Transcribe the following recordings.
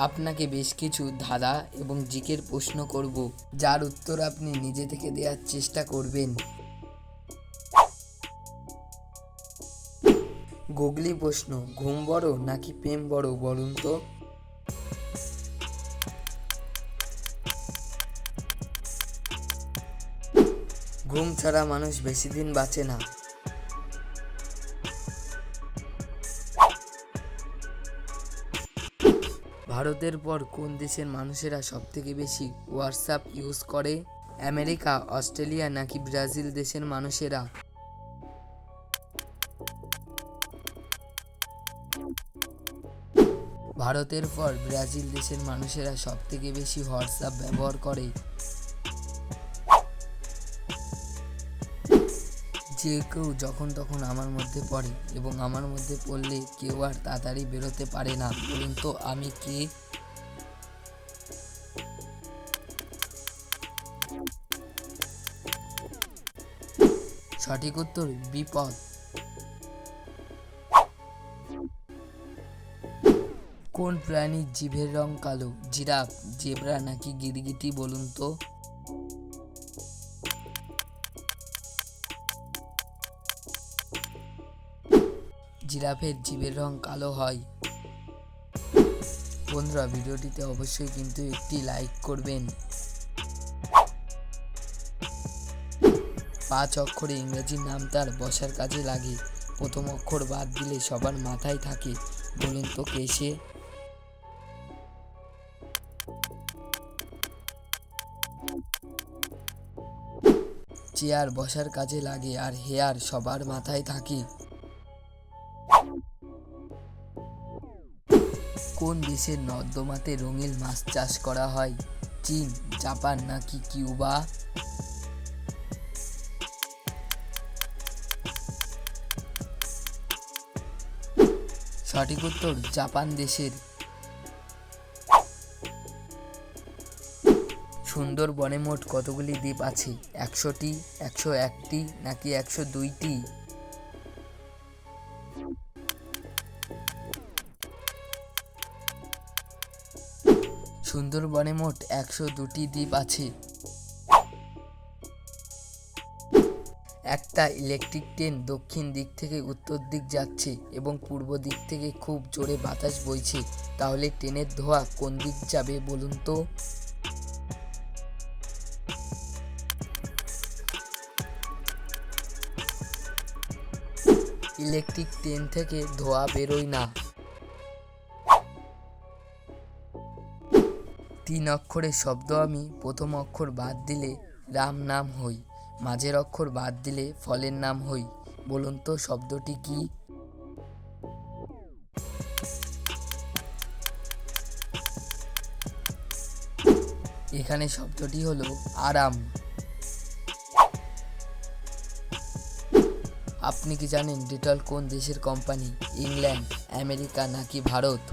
আপনাকে বেশ কিছু ধাঁধা এবং জিকের প্রশ্ন করব, যার উত্তর আপনি নিজে থেকে দেওয়ার চেষ্টা করবেন। গুগলি প্রশ্ন, ঘুম বড় নাকি প্রেম বড় বলুন তো? ঘুম ছাড়া মানুষ বেশি দিন বাঁচে না। ভারতের পর কোন দেশের মানুষেরা সবথেকে বেশি হোয়াটসঅ্যাপ ইউজ করে? আমেরিকা, অস্ট্রেলিয়া নাকি ব্রাজিল দেশের মানুষেরা? ভারতের পর ব্রাজিল দেশের মানুষেরা সবথেকে বেশি হোয়াটসঅ্যাপ ব্যবহার করে। যে কেউ যখন তখন আমার মধ্যে পড়ে এবং আমার মধ্যে পড়লে কেউ আর তাড়াতাড়ি বেরোতে পারে না, বলুন তো আমি কে? সঠিক উত্তর বিপদ। কোন প্রাণীর জিভের রং কালো? জিরাফ, জেব্রা নাকি গিরগিটি বলুন তো? জিরাফের জিভের রং কালো হয়। বন্ধুরা, ভিডিওটিতে অবশ্যই কিন্তু একটি লাইক করবেন। 5 অক্ষরে ইংরেজি নাম তার বসার কাজে লাগে, প্রথম অক্ষর বাদ দিলে সবার মাথায় থাকে, বলুন তো কে সে? চেয়ার বসার কাজে লাগে আর হেয়ার সবার মাথায় থাকে। কোন দেশের নর্দমাতে রঙিন মাছ চাষ করা হয়? চীন, জাপান নাকি কিউবা? সঠিক উত্তর জাপান দেশের। সুন্দরবনে মোট কতগুলি দ্বীপ আছে? 100টি, 101টি নাকি 102টি? সুন্দরবনে মোট 102টি দ্বীপ আছে। একটা ইলেকট্রিক ট্রেন দক্ষিণ দিক থেকে উত্তর দিক যাচ্ছে এবং পূর্ব দিক থেকে খুব জোরে বাতাস বইছে, তাহলে ট্রেনের ধোঁয়া কোন দিক যাবে বলুন তো? ইলেকট্রিক ট্রেন থেকে ধোঁয়া বেরোয় না। 3 অক্ষরের শব্দ আমি প্রথম অক্ষর বাদ দিলে রাম নাম হই, মাঝের অক্ষর বাদ দিলে ফলের নাম হই, বলুন তো শব্দটি কি? এখানে শব্দটি হলো আরাম। আপনি কি জানেন ডেটল কোন দেশের কোম্পানি? ইংল্যান্ড, আমেরিকা নাকি ভারত?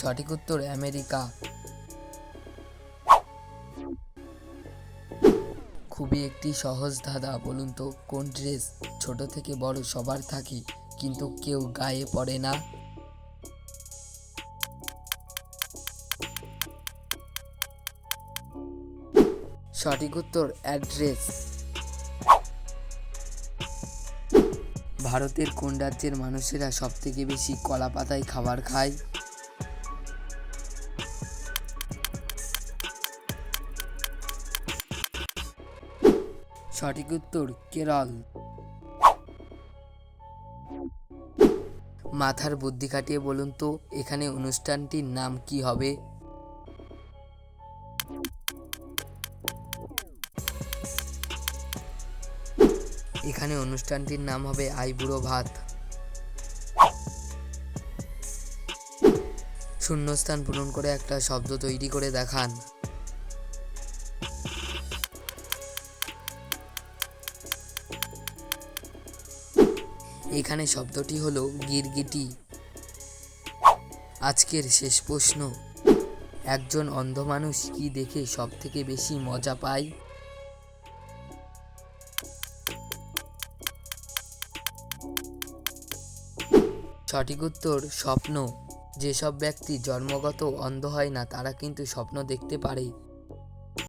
সঠিক উত্তর আমেরিকা। খুবই একটি সহজ ধাঁধা, বলুন তো কোন ড্রেস ছোট থেকে বড় সবার থাকে কিন্তু কেউ গায়ে পড়ে না? সঠিক উত্তর অ্যাড্রেস। ভারতের কোন রাজ্যের মানুষেরা সবথেকে বেশি কলা পাতায় খাবার খায়? সঠিক উত্তর কেরল। মাথার বুদ্ধি খাটিয়ে বলুন তো এখানে অনুষ্ঠানটির নাম কি হবে? এখানে অনুষ্ঠানটির নাম হবে আইবুড়ো ভাত। শূন্যস্থান পূরণ করে একটা শব্দ তৈরি করে দেখান। এখানে শব্দটি হলো গিরগিটি। আজকের শেষ প্রশ্ন, একজন অন্ধ মানুষ কি দেখে সব থেকে বেশি মজা পায়? সঠিক উত্তর স্বপ্ন। যেসব ব্যক্তি জন্মগত অন্ধ হয় না তারা কিন্তু স্বপ্ন দেখতে পারে।